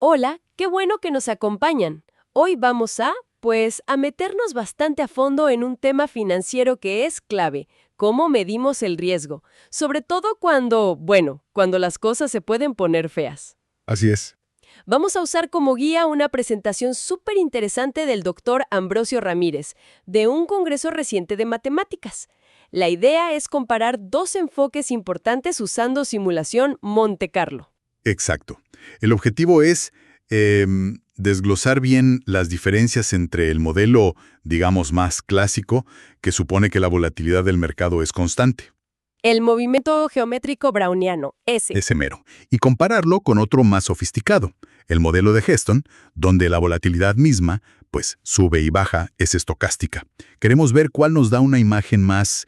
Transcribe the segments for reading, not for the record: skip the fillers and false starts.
Hola, qué bueno que nos acompañan. Hoy vamos a meternos bastante a fondo en un tema financiero que es clave, cómo medimos el riesgo, sobre todo cuando las cosas se pueden poner feas. Así es. Vamos a usar como guía una presentación súper interesante del doctor Ambrosio Ramírez, de un congreso reciente de matemáticas. La idea es comparar dos enfoques importantes usando simulación Monte Carlo. Exacto. El objetivo es desglosar bien las diferencias entre el modelo, digamos, más clásico, que supone que la volatilidad del mercado es constante, El movimiento geométrico browniano, ese. ese mero, y compararlo con otro más sofisticado, el modelo de Heston, donde la volatilidad misma, pues, sube y baja, es estocástica. Queremos ver cuál nos da una imagen más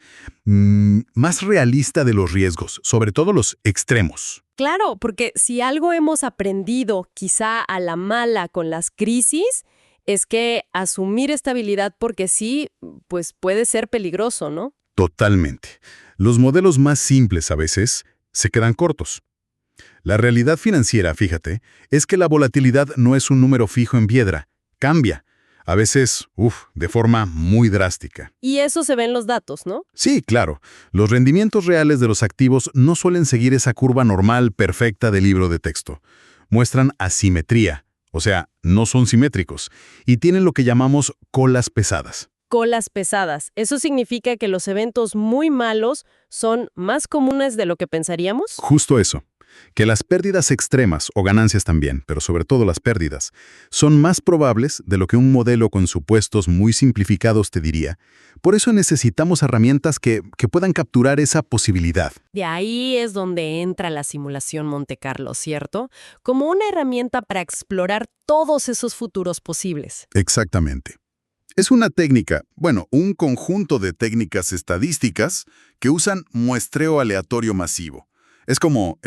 realista de los riesgos, sobre todo los extremos. Claro, porque si algo hemos aprendido, quizá a la mala con las crisis, es que asumir estabilidad porque sí, pues puede ser peligroso, ¿no? Totalmente. Los modelos más simples a veces se quedan cortos. La realidad financiera, fíjate, es que la volatilidad no es un número fijo en piedra. Cambia. A veces, de forma muy drástica. Y eso se ve en los datos, ¿no? Sí, claro. Los rendimientos reales de los activos no suelen seguir esa curva normal perfecta del libro de texto. Muestran asimetría, o sea, no son simétricos, y tienen lo que llamamos colas pesadas. Colas pesadas. ¿Eso significa que los eventos muy malos son más comunes de lo que pensaríamos? Justo eso. Que las pérdidas extremas, o ganancias también, pero sobre todo las pérdidas, son más probables de lo que un modelo con supuestos muy simplificados te diría. Por eso necesitamos herramientas que puedan capturar esa posibilidad. De ahí es donde entra la simulación Monte Carlo, ¿cierto? Como una herramienta para explorar todos esos futuros posibles. Exactamente. Es una técnica, bueno, un conjunto de técnicas estadísticas que usan muestreo aleatorio masivo. Es como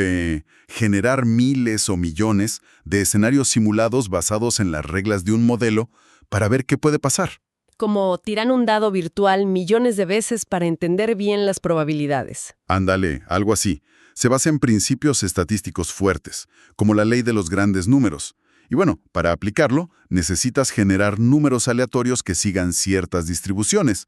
generar miles o millones de escenarios simulados basados en las reglas de un modelo para ver qué puede pasar. Como tiran un dado virtual millones de veces para entender bien las probabilidades. Ándale, algo así. Se basa en principios estadísticos fuertes, como la ley de los grandes números. Y bueno, para aplicarlo, necesitas generar números aleatorios que sigan ciertas distribuciones.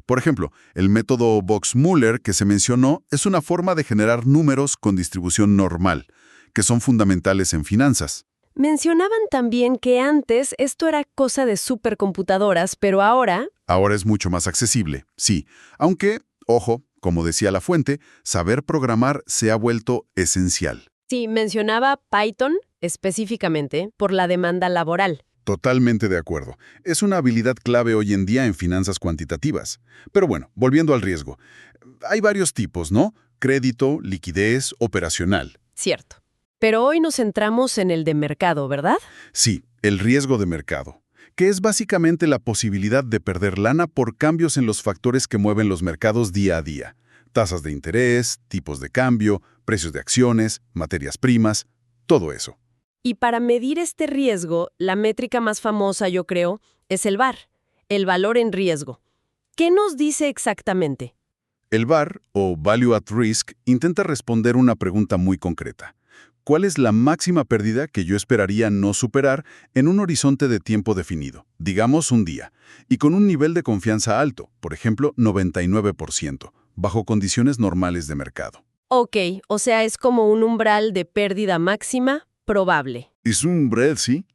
Por ejemplo, el método Box-Muller que se mencionó es una forma de generar números con distribución normal, que son fundamentales en finanzas. Mencionaban también que antes esto era cosa de supercomputadoras, pero ahora, Ahora es mucho más accesible, sí, aunque, ojo, como decía la fuente, saber programar se ha vuelto esencial. sí, mencionaba Python específicamente por la demanda laboral. Totalmente de acuerdo. Es una habilidad clave hoy en día en finanzas cuantitativas. Pero bueno, volviendo al riesgo. Hay varios tipos, ¿no? Crédito, liquidez, operacional. Cierto. Pero hoy nos centramos en el de mercado, ¿verdad? Sí, el riesgo de mercado, que es básicamente la posibilidad de perder lana por cambios en los factores que mueven los mercados día a día. Tasas de interés, tipos de cambio, precios de acciones, materias primas, todo eso. Y para medir este riesgo, la métrica más famosa, yo creo, es el VAR, el valor en riesgo. ¿Qué nos dice exactamente? El VAR, o Value at Risk, intenta responder una pregunta muy concreta. ¿Cuál es la máxima pérdida que yo esperaría no superar en un horizonte de tiempo definido, digamos un día, y con un nivel de confianza alto, por ejemplo 99%, bajo condiciones normales de mercado? Ok, o sea, es como un umbral de pérdida máxima probable. Es un umbral, ¿sí?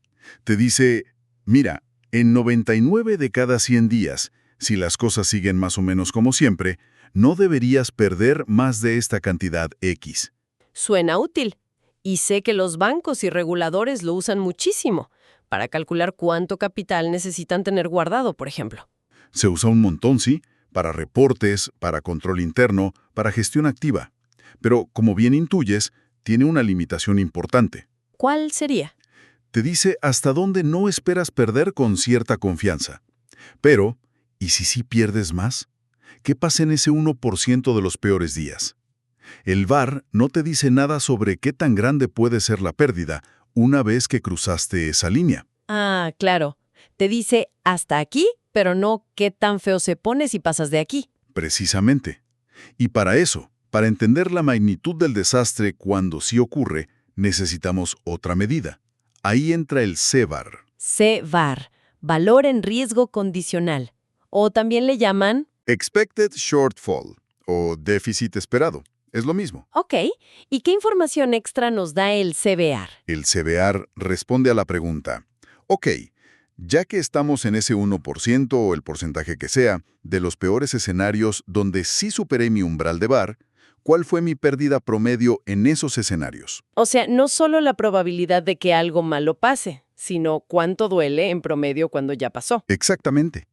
Te dice, mira, en 99 de cada 100 días, si las cosas siguen más o menos como siempre, no deberías perder más de esta cantidad X. Suena útil. Y sé que los bancos y reguladores lo usan muchísimo para calcular cuánto capital necesitan tener guardado, por ejemplo. Se usa un montón, sí, para reportes, para control interno, para gestión activa. Pero, como bien intuyes, tiene una limitación importante. ¿Cuál sería? Te dice hasta dónde no esperas perder con cierta confianza. Pero, ¿y si sí pierdes más? ¿Qué pasa en ese 1% de los peores días? El VAR no te dice nada sobre qué tan grande puede ser la pérdida una vez que cruzaste esa línea. Ah, claro. Te dice hasta aquí, pero no qué tan feo se pone si pasas de aquí. Precisamente. Y para eso, para entender la magnitud del desastre cuando sí ocurre, necesitamos otra medida. Ahí entra el CVAR. CVAR, valor en riesgo condicional. O también le llaman... Expected Shortfall, o déficit esperado. Es lo mismo. Ok, ¿y qué información extra nos da el CVAR? El CVAR responde a la pregunta, ok, ya que estamos en ese 1% o el porcentaje que sea, de los peores escenarios donde sí superé mi umbral de VAR, ¿cuál fue mi pérdida promedio en esos escenarios? O sea, no solo la probabilidad de que algo malo pase, sino cuánto duele en promedio cuando ya pasó. Exactamente.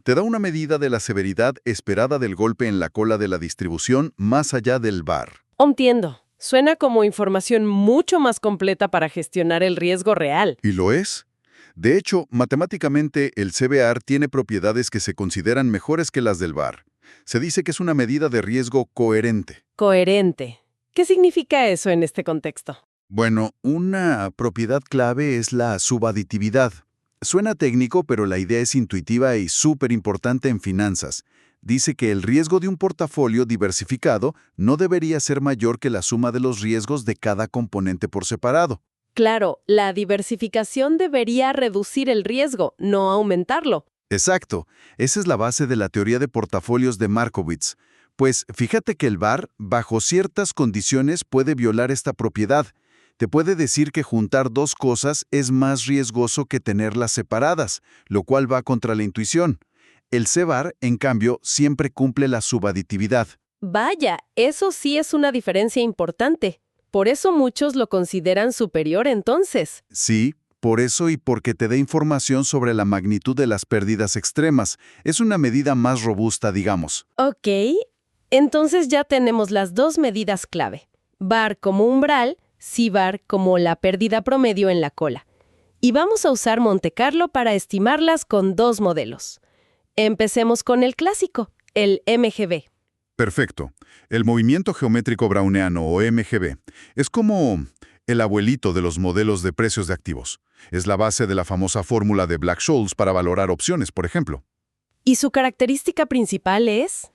Te da una medida de la severidad esperada del golpe en la cola de la distribución más allá del VAR. Entiendo. Suena como información mucho más completa para gestionar el riesgo real. ¿Y lo es? De hecho, matemáticamente, el CVAR tiene propiedades que se consideran mejores que las del VAR. Se dice que es una medida de riesgo coherente. Coherente. ¿Qué significa eso en este contexto? Bueno, una propiedad clave es la subaditividad. Suena técnico, pero la idea es intuitiva y súper importante en finanzas. Dice que el riesgo de un portafolio diversificado no debería ser mayor que la suma de los riesgos de cada componente por separado. Claro, la diversificación debería reducir el riesgo, no aumentarlo. Exacto, esa es la base de la teoría de portafolios de Markowitz. Pues fíjate que el VAR, bajo ciertas condiciones, puede violar esta propiedad. Te puede decir que juntar dos cosas es más riesgoso que tenerlas separadas, lo cual va contra la intuición. El CVAR, en cambio, siempre cumple la subaditividad. Vaya, eso sí es una diferencia importante. Por eso muchos lo consideran superior entonces. Sí, por eso y porque te da información sobre la magnitud de las pérdidas extremas. Es una medida más robusta, digamos. Ok, entonces ya tenemos las dos medidas clave. VAR como umbral, CVAR como la pérdida promedio en la cola. Y vamos a usar Monte Carlo para estimarlas con dos modelos. Empecemos con el clásico, el MGB. Perfecto. El movimiento geométrico browniano, o MGB, es como el abuelito de los modelos de precios de activos. Es la base de la famosa fórmula de Black-Scholes para valorar opciones, por ejemplo. ¿Y su característica principal es?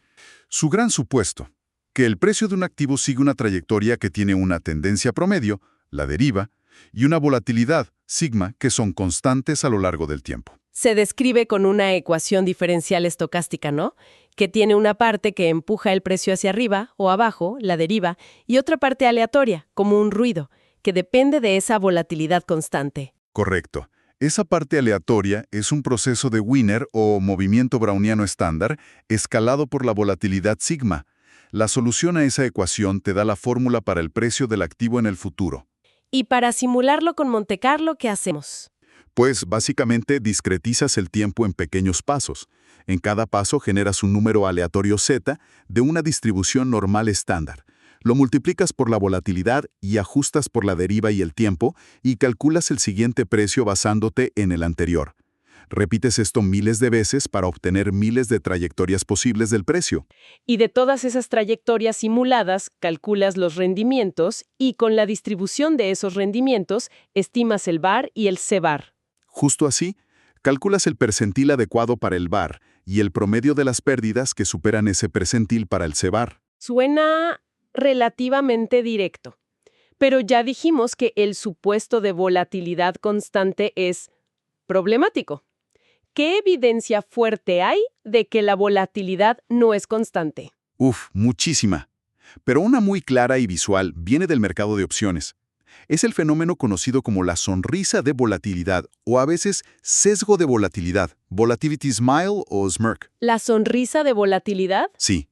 Su gran supuesto, que el precio de un activo sigue una trayectoria que tiene una tendencia promedio, la deriva, y una volatilidad, sigma, que son constantes a lo largo del tiempo. Se describe con una ecuación diferencial estocástica, ¿no? Que tiene una parte que empuja el precio hacia arriba o abajo, la deriva, y otra parte aleatoria, como un ruido, que depende de esa volatilidad constante. Correcto. Esa parte aleatoria es un proceso de Wiener o movimiento browniano estándar escalado por la volatilidad sigma. La solución a esa ecuación te da la fórmula para el precio del activo en el futuro. Y para simularlo con Monte Carlo, ¿qué hacemos? Pues básicamente discretizas el tiempo en pequeños pasos. En cada paso generas un número aleatorio z de una distribución normal estándar. Lo multiplicas por la volatilidad y ajustas por la deriva y el tiempo y calculas el siguiente precio basándote en el anterior. Repites esto miles de veces para obtener miles de trayectorias posibles del precio. Y de todas esas trayectorias simuladas, calculas los rendimientos y con la distribución de esos rendimientos, estimas el VAR y el CVAR. Justo así, calculas el percentil adecuado para el VAR y el promedio de las pérdidas que superan ese percentil para el CVAR. Suena relativamente directo, pero ya dijimos que el supuesto de volatilidad constante es problemático. ¿Qué evidencia fuerte hay de que la volatilidad no es constante? Muchísima. Pero una muy clara y visual viene del mercado de opciones. Es el fenómeno conocido como la sonrisa de volatilidad o a veces sesgo de volatilidad, volatility smile o smirk. ¿La sonrisa de volatilidad? Sí.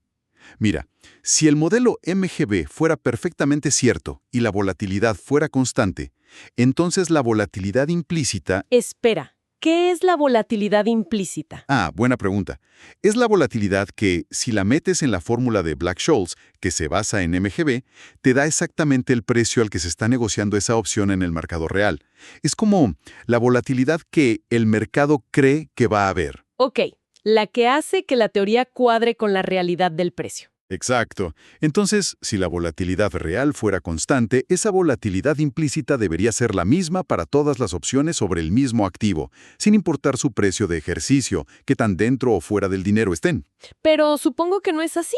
Mira, si el modelo MGB fuera perfectamente cierto y la volatilidad fuera constante, entonces la volatilidad implícita... Espera, ¿qué es la volatilidad implícita? Buena pregunta. Es la volatilidad que, si la metes en la fórmula de Black-Scholes, que se basa en MGB, te da exactamente el precio al que se está negociando esa opción en el mercado real. Es como la volatilidad que el mercado cree que va a haber. Ok, la que hace que la teoría cuadre con la realidad del precio. Exacto. Entonces, si la volatilidad real fuera constante, esa volatilidad implícita debería ser la misma para todas las opciones sobre el mismo activo, sin importar su precio de ejercicio, qué tan dentro o fuera del dinero estén. Pero supongo que no es así.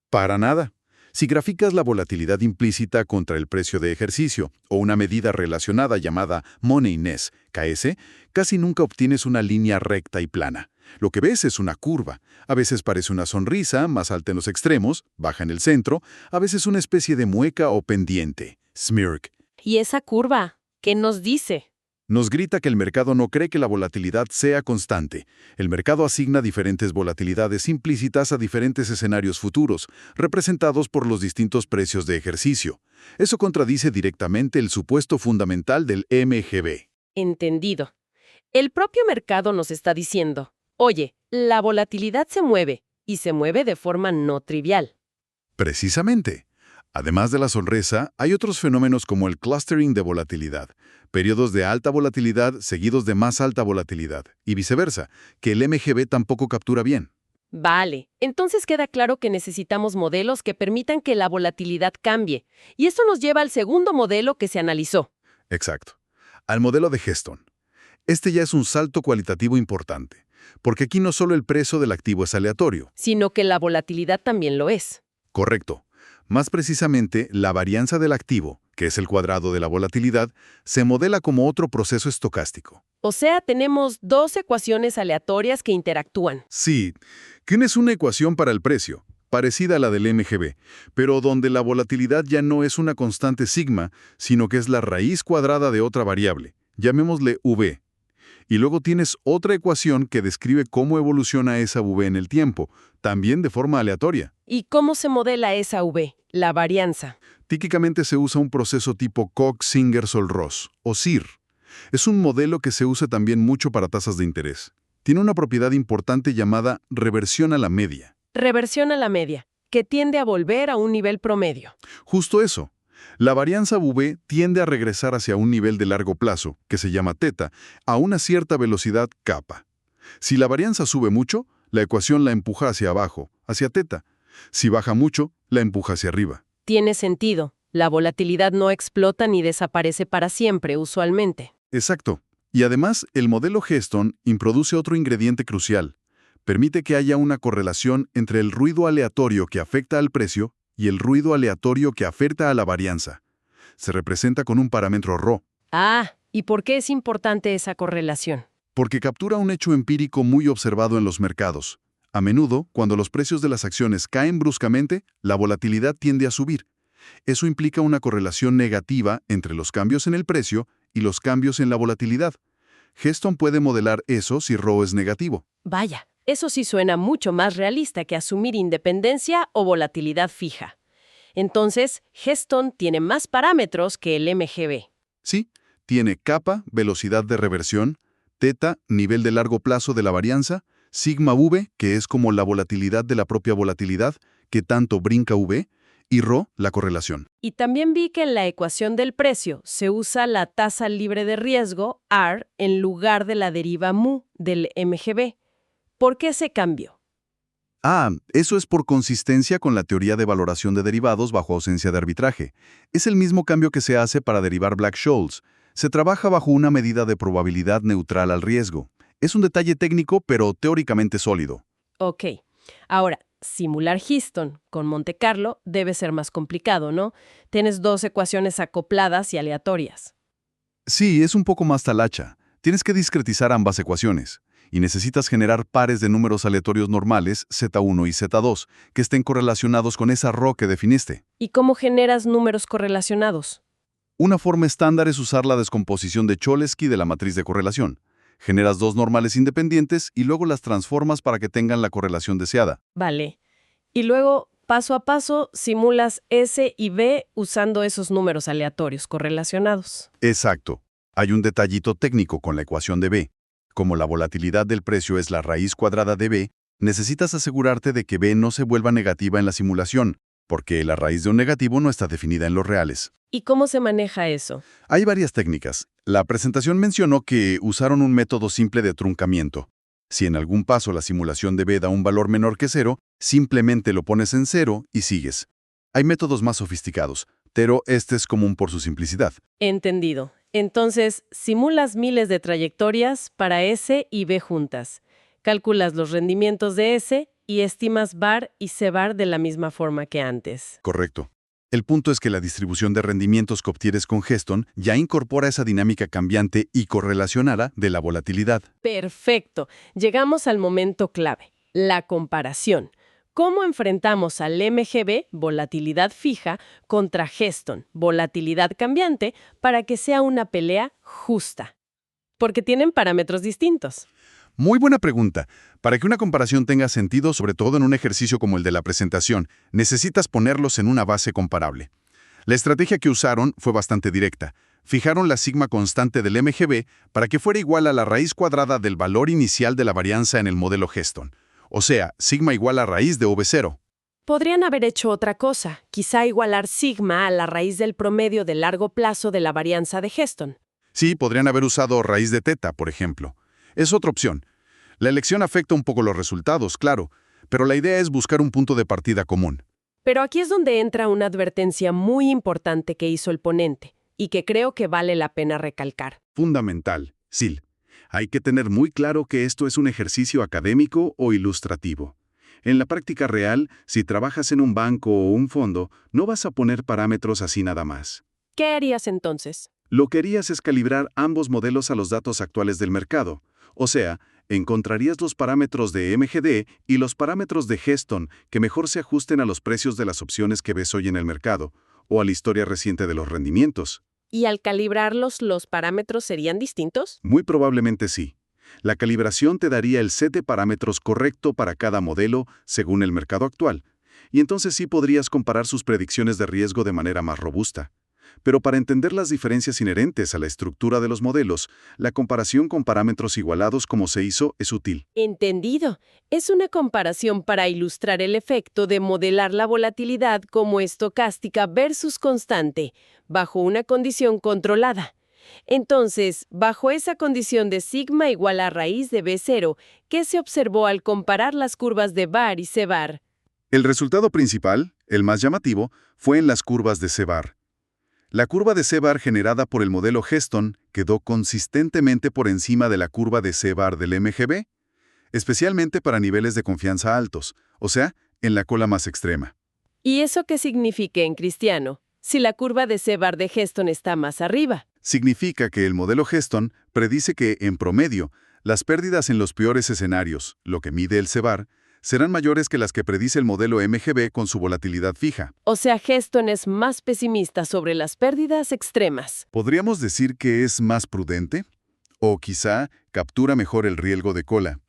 Para nada. Si graficas la volatilidad implícita contra el precio de ejercicio o una medida relacionada llamada Moneyness, KS, casi nunca obtienes una línea recta y plana. Lo que ves es una curva. A veces parece una sonrisa, más alta en los extremos, baja en el centro, a veces una especie de mueca o pendiente, smirk. ¿Y esa curva? ¿Qué nos dice? Nos grita que el mercado no cree que la volatilidad sea constante. El mercado asigna diferentes volatilidades implícitas a diferentes escenarios futuros, representados por los distintos precios de ejercicio. Eso contradice directamente el supuesto fundamental del MGB. Entendido. El propio mercado nos está diciendo, oye, la volatilidad se mueve, y se mueve de forma no trivial. Precisamente. Además de la sonrisa, hay otros fenómenos como el clustering de volatilidad, periodos de alta volatilidad seguidos de más alta volatilidad, y viceversa, que el MGB tampoco captura bien. Vale, entonces queda claro que necesitamos modelos que permitan que la volatilidad cambie, y esto nos lleva al segundo modelo que se analizó. Exacto. Al modelo de Heston. Este ya es un salto cualitativo importante, porque aquí no solo el precio del activo es aleatorio. Sino que la volatilidad también lo es. Correcto. Más precisamente, la varianza del activo, que es el cuadrado de la volatilidad, se modela como otro proceso estocástico. O sea, tenemos dos ecuaciones aleatorias que interactúan. Sí, tienes una ecuación para el precio, parecida a la del MGB, pero donde la volatilidad ya no es una constante sigma, sino que es la raíz cuadrada de otra variable, llamémosle V. Y luego tienes otra ecuación que describe cómo evoluciona esa V en el tiempo, también de forma aleatoria. ¿Y cómo se modela esa V? La varianza. Típicamente se usa un proceso tipo Cox-Singer-Solross, o CIR. Es un modelo que se usa también mucho para tasas de interés. Tiene una propiedad importante llamada reversión a la media. Reversión a la media, que tiende a volver a un nivel promedio. Justo eso. La varianza V tiende a regresar hacia un nivel de largo plazo, que se llama teta, a una cierta velocidad kappa. Si la varianza sube mucho, la ecuación la empuja hacia abajo, hacia teta. Si baja mucho, la empuja hacia arriba. Tiene sentido. La volatilidad no explota ni desaparece para siempre, usualmente. Exacto. Y además, el modelo Heston introduce otro ingrediente crucial. Permite que haya una correlación entre el ruido aleatorio que afecta al precio y el ruido aleatorio que afecta a la varianza. Se representa con un parámetro ρ. Ah, ¿y por qué es importante esa correlación? Porque captura un hecho empírico muy observado en los mercados. A menudo, cuando los precios de las acciones caen bruscamente, la volatilidad tiende a subir. Eso implica una correlación negativa entre los cambios en el precio y los cambios en la volatilidad. Heston puede modelar eso si ρ es negativo. Vaya, eso sí suena mucho más realista que asumir independencia o volatilidad fija. Entonces, Heston tiene más parámetros que el MGB. Sí, tiene kappa, velocidad de reversión, teta, nivel de largo plazo de la varianza, sigma V, que es como la volatilidad de la propia volatilidad, que tanto brinca V, y ρ, la correlación. Y también vi que en la ecuación del precio se usa la tasa libre de riesgo, R, en lugar de la deriva mu del MGB. ¿Por qué ese cambio? Eso es por consistencia con la teoría de valoración de derivados bajo ausencia de arbitraje. Es el mismo cambio que se hace para derivar Black-Scholes. Se trabaja bajo una medida de probabilidad neutral al riesgo. Es un detalle técnico, pero teóricamente sólido. Ok. Ahora, simular Heston con Monte Carlo debe ser más complicado, ¿no? Tienes dos ecuaciones acopladas y aleatorias. Sí, es un poco más talacha. Tienes que discretizar ambas ecuaciones. Y necesitas generar pares de números aleatorios normales, Z1 y Z2, que estén correlacionados con esa ρ que definiste. ¿Y cómo generas números correlacionados? Una forma estándar es usar la descomposición de Cholesky de la matriz de correlación. Generas dos normales independientes y luego las transformas para que tengan la correlación deseada. Vale. Y luego, paso a paso, simulas S y B usando esos números aleatorios correlacionados. Exacto. Hay un detallito técnico con la ecuación de B. Como la volatilidad del precio es la raíz cuadrada de B, necesitas asegurarte de que B no se vuelva negativa en la simulación, porque la raíz de un negativo no está definida en los reales. ¿Y cómo se maneja eso? Hay varias técnicas. La presentación mencionó que usaron un método simple de truncamiento. Si en algún paso la simulación de B da un valor menor que 0, simplemente lo pones en 0 y sigues. Hay métodos más sofisticados, pero este es común por su simplicidad. Entendido. Entonces, simulas miles de trayectorias para S y B juntas. Calculas los rendimientos de S y estimas VaR y CVaR de la misma forma que antes. Correcto. El punto es que la distribución de rendimientos que obtienes con Geston ya incorpora esa dinámica cambiante y correlacionada de la volatilidad. Perfecto. Llegamos al momento clave, la comparación. ¿Cómo enfrentamos al MGB, volatilidad fija, contra Geston, volatilidad cambiante, para que sea una pelea justa? Porque tienen parámetros distintos. Muy buena pregunta. Para que una comparación tenga sentido, sobre todo en un ejercicio como el de la presentación, necesitas ponerlos en una base comparable. La estrategia que usaron fue bastante directa. Fijaron la sigma constante del MGB para que fuera igual a la raíz cuadrada del valor inicial de la varianza en el modelo Geston. O sea, sigma igual a raíz de V0. Podrían haber hecho otra cosa, quizá igualar sigma a la raíz del promedio de largo plazo de la varianza de Geston. Sí, podrían haber usado raíz de teta, por ejemplo. Es otra opción. La elección afecta un poco los resultados, claro, pero la idea es buscar un punto de partida común. Pero aquí es donde entra una advertencia muy importante que hizo el ponente, y que creo que vale la pena recalcar. Fundamental, Sil. Hay que tener muy claro que esto es un ejercicio académico o ilustrativo. En la práctica real, si trabajas en un banco o un fondo, no vas a poner parámetros así nada más. ¿Qué harías entonces? Lo que harías es calibrar ambos modelos a los datos actuales del mercado. O sea, encontrarías los parámetros de MGD y los parámetros de Geston que mejor se ajusten a los precios de las opciones que ves hoy en el mercado, o a la historia reciente de los rendimientos. ¿Y al calibrarlos, los parámetros serían distintos? Muy probablemente sí. La calibración te daría el set de parámetros correcto para cada modelo según el mercado actual, y entonces sí podrías comparar sus predicciones de riesgo de manera más robusta. Pero para entender las diferencias inherentes a la estructura de los modelos, la comparación con parámetros igualados como se hizo es útil. Entendido. Es una comparación para ilustrar el efecto de modelar la volatilidad como estocástica versus constante, bajo una condición controlada. Entonces, bajo esa condición de sigma igual a raíz de B0, ¿qué se observó al comparar las curvas de VaR y CVaR? El resultado principal, el más llamativo, fue en las curvas de CVaR. La curva de CVaR generada por el modelo Geston quedó consistentemente por encima de la curva de CVaR del MGB, especialmente para niveles de confianza altos, o sea, en la cola más extrema. ¿Y eso qué significa en cristiano? Si la curva de CVaR de Geston está más arriba. Significa que el modelo Geston predice que, en promedio, las pérdidas en los peores escenarios, lo que mide el CVaR, serán mayores que las que predice el modelo MGB con su volatilidad fija. O sea, Geston es más pesimista sobre las pérdidas extremas. ¿Podríamos decir que es más prudente? O quizá captura mejor el riesgo de cola.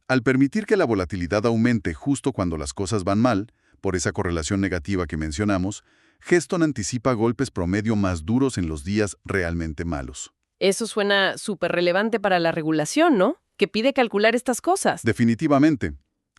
Al permitir que la volatilidad aumente justo cuando las cosas van mal, por esa correlación negativa que mencionamos, Geston anticipa golpes promedio más duros en los días realmente malos. Eso suena súper relevante para la regulación, ¿no? Que pide calcular estas cosas. Definitivamente.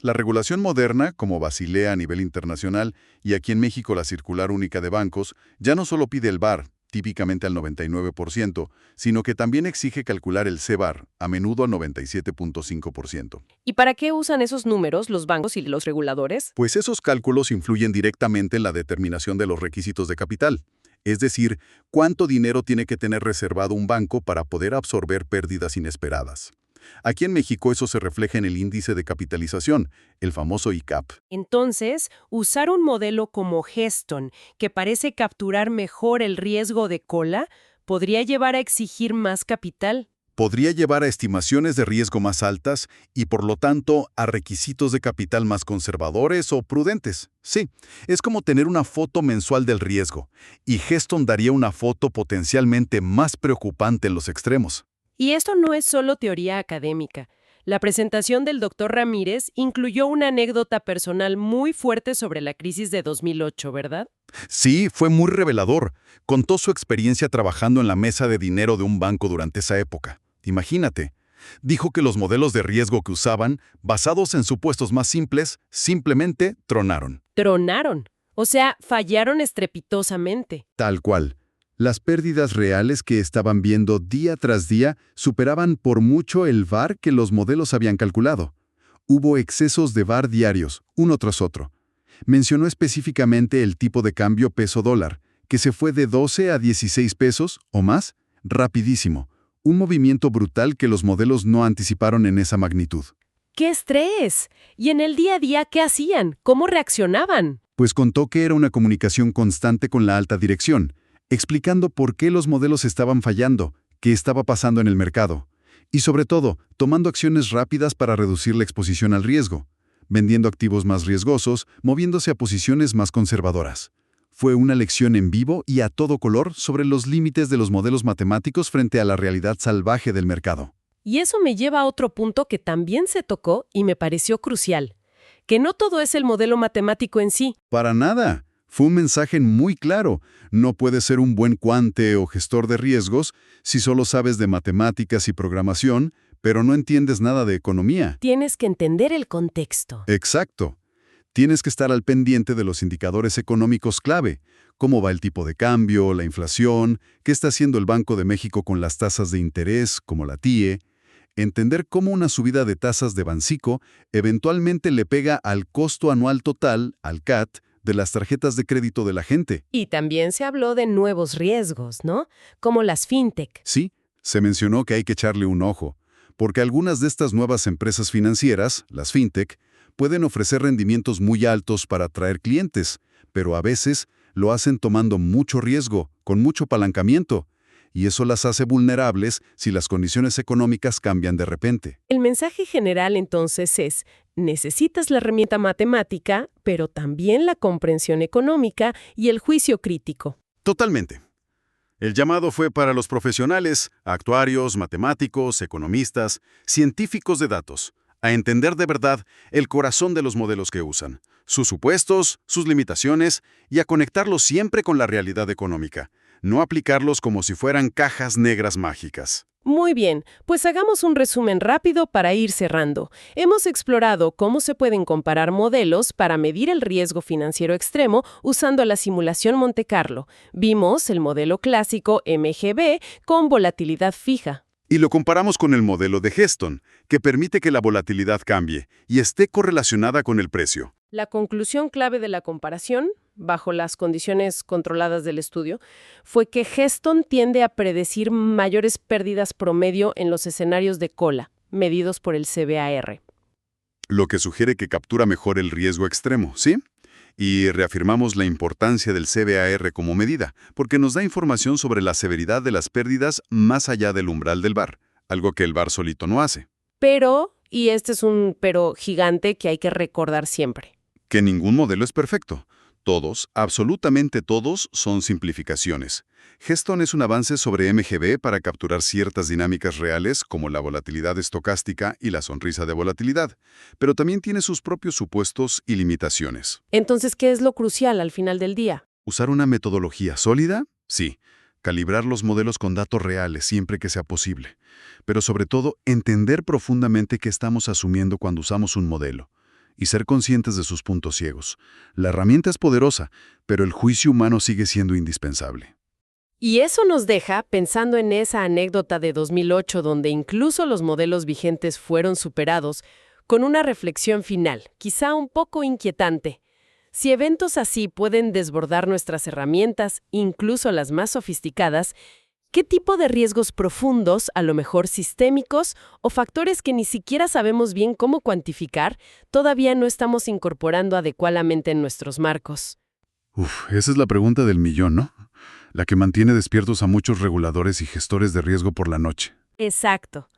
La regulación moderna, como Basilea a nivel internacional y aquí en México la Circular Única de Bancos, ya no solo pide el VaR, típicamente al 99%, sino que también exige calcular el CVaR, a menudo al 97.5%. ¿Y para qué usan esos números los bancos y los reguladores? Pues esos cálculos influyen directamente en la determinación de los requisitos de capital. Es decir, cuánto dinero tiene que tener reservado un banco para poder absorber pérdidas inesperadas. Aquí en México eso se refleja en el índice de capitalización, el famoso ICAP. Entonces, usar un modelo como Geston, que parece capturar mejor el riesgo de cola, ¿podría llevar a exigir más capital? Podría llevar a estimaciones de riesgo más altas y, por lo tanto, a requisitos de capital más conservadores o prudentes. Sí, es como tener una foto mensual del riesgo, y Geston daría una foto potencialmente más preocupante en los extremos. Y esto no es solo teoría académica. La presentación del Dr. Ramírez incluyó una anécdota personal muy fuerte sobre la crisis de 2008, ¿verdad? Sí, fue muy revelador. Contó su experiencia trabajando en la mesa de dinero de un banco durante esa época. Imagínate. Dijo que los modelos de riesgo que usaban, basados en supuestos más simples, simplemente tronaron. Tronaron. O sea, fallaron estrepitosamente. Tal cual. Las pérdidas reales que estaban viendo día tras día superaban por mucho el VaR que los modelos habían calculado. Hubo excesos de VaR diarios, uno tras otro. Mencionó específicamente el tipo de cambio peso-dólar, que se fue de 12 a 16 pesos o más, rapidísimo. Un movimiento brutal que los modelos no anticiparon en esa magnitud. ¡Qué estrés! ¿Y en el día a día qué hacían? ¿Cómo reaccionaban? Pues contó que era una comunicación constante con la alta dirección, explicando por qué los modelos estaban fallando, qué estaba pasando en el mercado, y sobre todo, tomando acciones rápidas para reducir la exposición al riesgo, vendiendo activos más riesgosos, moviéndose a posiciones más conservadoras. Fue una lección en vivo y a todo color sobre los límites de los modelos matemáticos frente a la realidad salvaje del mercado. Y eso me lleva a otro punto que también se tocó y me pareció crucial, que no todo es el modelo matemático en sí. Para nada. Fue un mensaje muy claro. No puedes ser un buen cuante o gestor de riesgos si solo sabes de matemáticas y programación, pero no entiendes nada de economía. Tienes que entender el contexto. Exacto. Tienes que estar al pendiente de los indicadores económicos clave. Cómo va el tipo de cambio, la inflación, qué está haciendo el Banco de México con las tasas de interés, como la TIE. Entender cómo una subida de tasas de Banxico eventualmente le pega al costo anual total, al CAT, de las tarjetas de crédito de la gente. Y también se habló de nuevos riesgos, ¿no? Como las fintech. Sí, se mencionó que hay que echarle un ojo, porque algunas de estas nuevas empresas financieras, las fintech, pueden ofrecer rendimientos muy altos para atraer clientes, pero a veces lo hacen tomando mucho riesgo, con mucho apalancamiento, y eso las hace vulnerables si las condiciones económicas cambian de repente. El mensaje general entonces es, necesitas la herramienta matemática, pero también la comprensión económica y el juicio crítico. Totalmente. El llamado fue para los profesionales, actuarios, matemáticos, economistas, científicos de datos, a entender de verdad el corazón de los modelos que usan, sus supuestos, sus limitaciones, y a conectarlos siempre con la realidad económica, no aplicarlos como si fueran cajas negras mágicas. Muy bien, pues hagamos un resumen rápido para ir cerrando. Hemos explorado cómo se pueden comparar modelos para medir el riesgo financiero extremo usando la simulación Monte Carlo. Vimos el modelo clásico MGB con volatilidad fija. Y lo comparamos con el modelo de Heston, que permite que la volatilidad cambie y esté correlacionada con el precio. La conclusión clave de la comparación, bajo las condiciones controladas del estudio, fue que Heston tiende a predecir mayores pérdidas promedio en los escenarios de cola, medidos por el CBAR. Lo que sugiere que captura mejor el riesgo extremo, ¿sí? Y reafirmamos la importancia del CBAR como medida, porque nos da información sobre la severidad de las pérdidas más allá del umbral del VaR, algo que el VaR solito no hace. Pero, y este es un pero gigante que hay que recordar siempre. Que ningún modelo es perfecto. Todos, absolutamente todos, son simplificaciones. Heston es un avance sobre MGB para capturar ciertas dinámicas reales como la volatilidad estocástica y la sonrisa de volatilidad, pero también tiene sus propios supuestos y limitaciones. Entonces, ¿qué es lo crucial al final del día? ¿Usar una metodología sólida? Sí. Calibrar los modelos con datos reales siempre que sea posible. Pero sobre todo, entender profundamente qué estamos asumiendo cuando usamos un modelo y ser conscientes de sus puntos ciegos. La herramienta es poderosa, pero el juicio humano sigue siendo indispensable. Y eso nos deja pensando en esa anécdota de 2008 donde incluso los modelos vigentes fueron superados, con una reflexión final, quizá un poco inquietante. Si eventos así pueden desbordar nuestras herramientas, incluso las más sofisticadas, ¿qué tipo de riesgos profundos, a lo mejor sistémicos, o factores que ni siquiera sabemos bien cómo cuantificar, todavía no estamos incorporando adecuadamente en nuestros marcos? Esa es la pregunta del millón, ¿no? La que mantiene despiertos a muchos reguladores y gestores de riesgo por la noche. Exacto.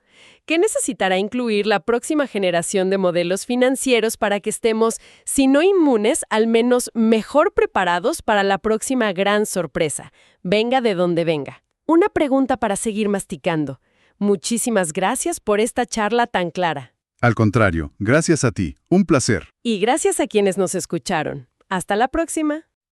¿Qué necesitará incluir la próxima generación de modelos financieros para que estemos, si no inmunes, al menos mejor preparados para la próxima gran sorpresa, venga de donde venga? Una pregunta para seguir masticando. Muchísimas gracias por esta charla tan clara. Al contrario, gracias a ti. Un placer. Y gracias a quienes nos escucharon. Hasta la próxima.